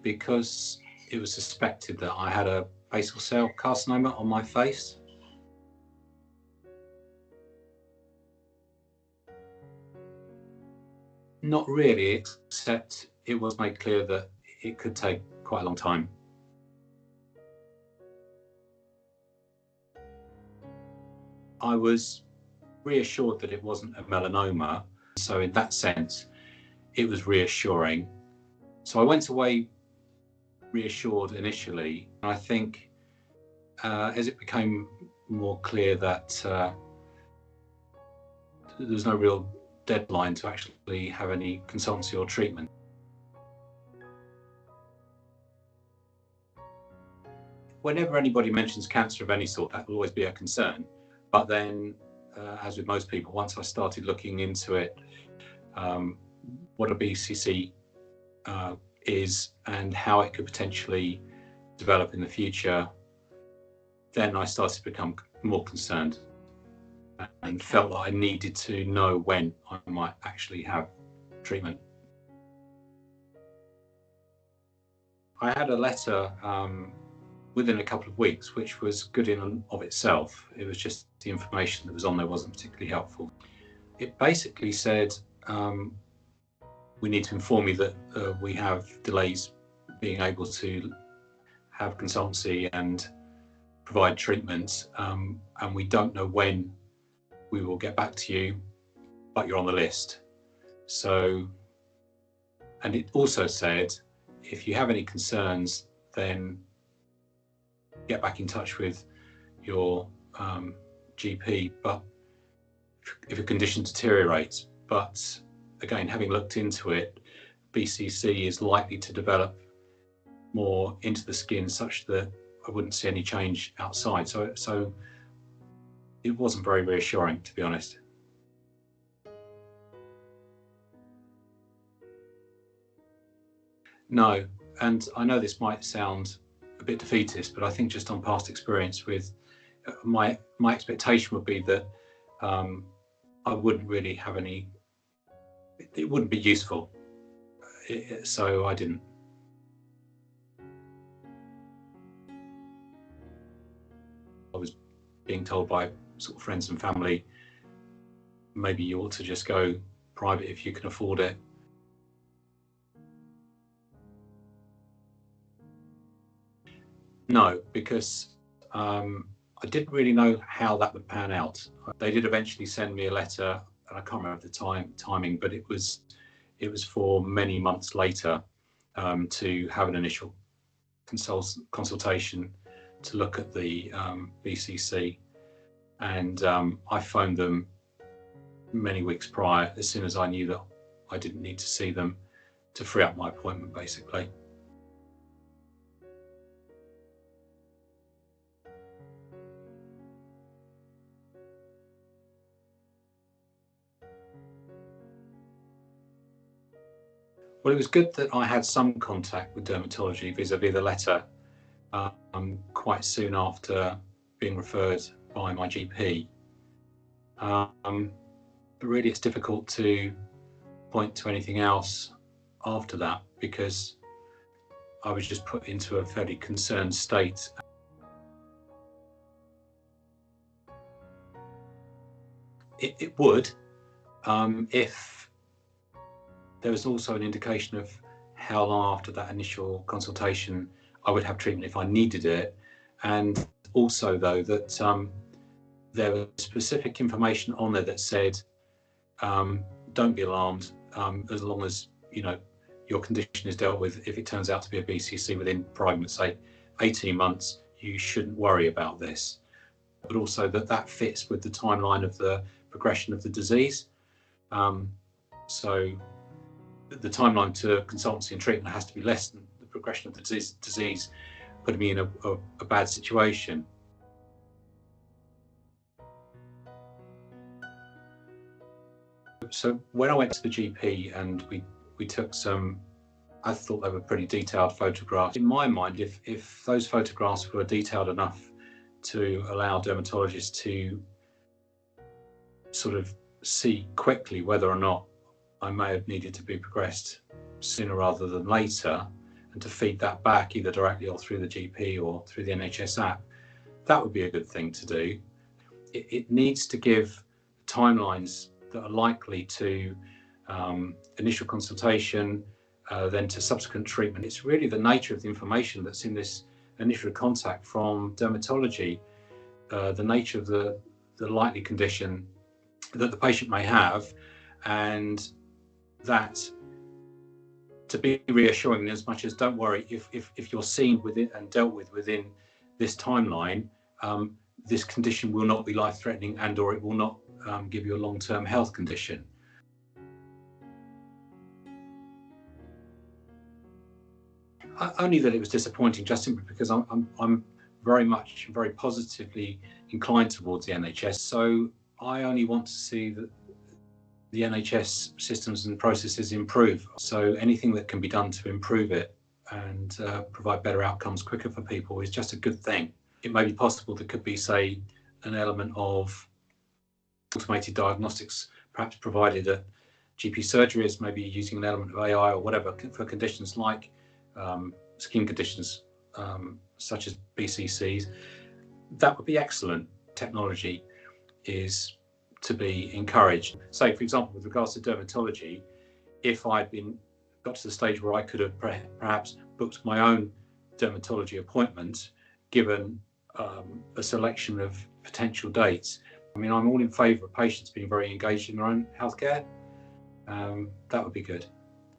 because it was suspected that I had a basal cell carcinoma on my face. Not really, except it was made clear that it could take quite a long time. I was reassured that it wasn't a melanoma, so in that sense, it was reassuring. So I went away reassured initially. I think as it became more clear that there was no real deadline to actually have any consultancy or treatment. Whenever anybody mentions cancer of any sort, that will always be a concern. But then, as with most people, once I started looking into it, what a BCC is and how it could potentially develop in the future, then I started to become more concerned and felt like I needed to know when I might actually have treatment. I had a letter within a couple of weeks, which was good in and of itself. It was just the information that was on there wasn't particularly helpful. It basically said, we need to inform you that we have delays being able to have consultancy and provide treatments, and we don't know when we will get back to you, but you're on the list. So, and it also said, if you have any concerns, then get back in touch with your GP, but if a condition deteriorates. But again, having looked into it, BCC is likely to develop more into the skin such that I wouldn't see any change outside. So it wasn't very reassuring, to be honest. No, and I know this might sound a bit defeatist, but I think just on past experience with my expectation would be that I wouldn't really have any, it wouldn't be useful. So I didn't. I was being told by sort of friends and family, maybe you ought to just go private if you can afford it. No, because I didn't really know how that would pan out. They did eventually send me a letter, and I can't remember the timing, but it was for many months later to have an initial consultation to look at the BCC, and I phoned them many weeks prior, as soon as I knew that I didn't need to see them, to free up my appointment, basically. Well, it was good that I had some contact with dermatology vis-a-vis the letter quite soon after being referred by my GP. But really, it's difficult to point to anything else after that because I was just put into a fairly concerned state. It would, if there was also an indication of how long after that initial consultation I would have treatment if I needed it, and also though that there was specific information on there that said, don't be alarmed, as long as your condition is dealt with. If it turns out to be a BCC within, for argument's sake, 18 months, you shouldn't worry about this. But also that fits with the timeline of the progression of the disease. So the timeline to consultancy and treatment has to be less than the progression of the disease, putting me in a bad situation. So when I went to the GP and we took some, I thought they were pretty detailed photographs. In my mind, if those photographs were detailed enough to allow dermatologists to sort of see quickly whether or not I may have needed to be progressed sooner rather than later, and to feed that back either directly or through the GP or through the NHS app, that would be a good thing to do. It needs to give timelines that are likely to initial consultation, then to subsequent treatment. It's really the nature of the information that's in this initial contact from dermatology, the nature of the likely condition that the patient may have, and that to be reassuring as much as, don't worry, if you're seen with it and dealt with within this timeline, this condition will not be life-threatening and or it will not give you a long-term health condition. Only that it was disappointing just simply because I'm very positively inclined towards the NHS. So I only want to see that the NHS systems and processes improve. So anything that can be done to improve it and provide better outcomes quicker for people is just a good thing. It may be possible there could be, say, an element of automated diagnostics, perhaps provided at GP surgeries, maybe using an element of AI or whatever for conditions like skin conditions such as BCCs. That would be excellent. Technology is to be encouraged. Say, for example, with regards to dermatology, if I'd got to the stage where I could have perhaps booked my own dermatology appointment, given a selection of potential dates. I mean, I'm all in favour of patients being very engaged in their own healthcare. That would be good.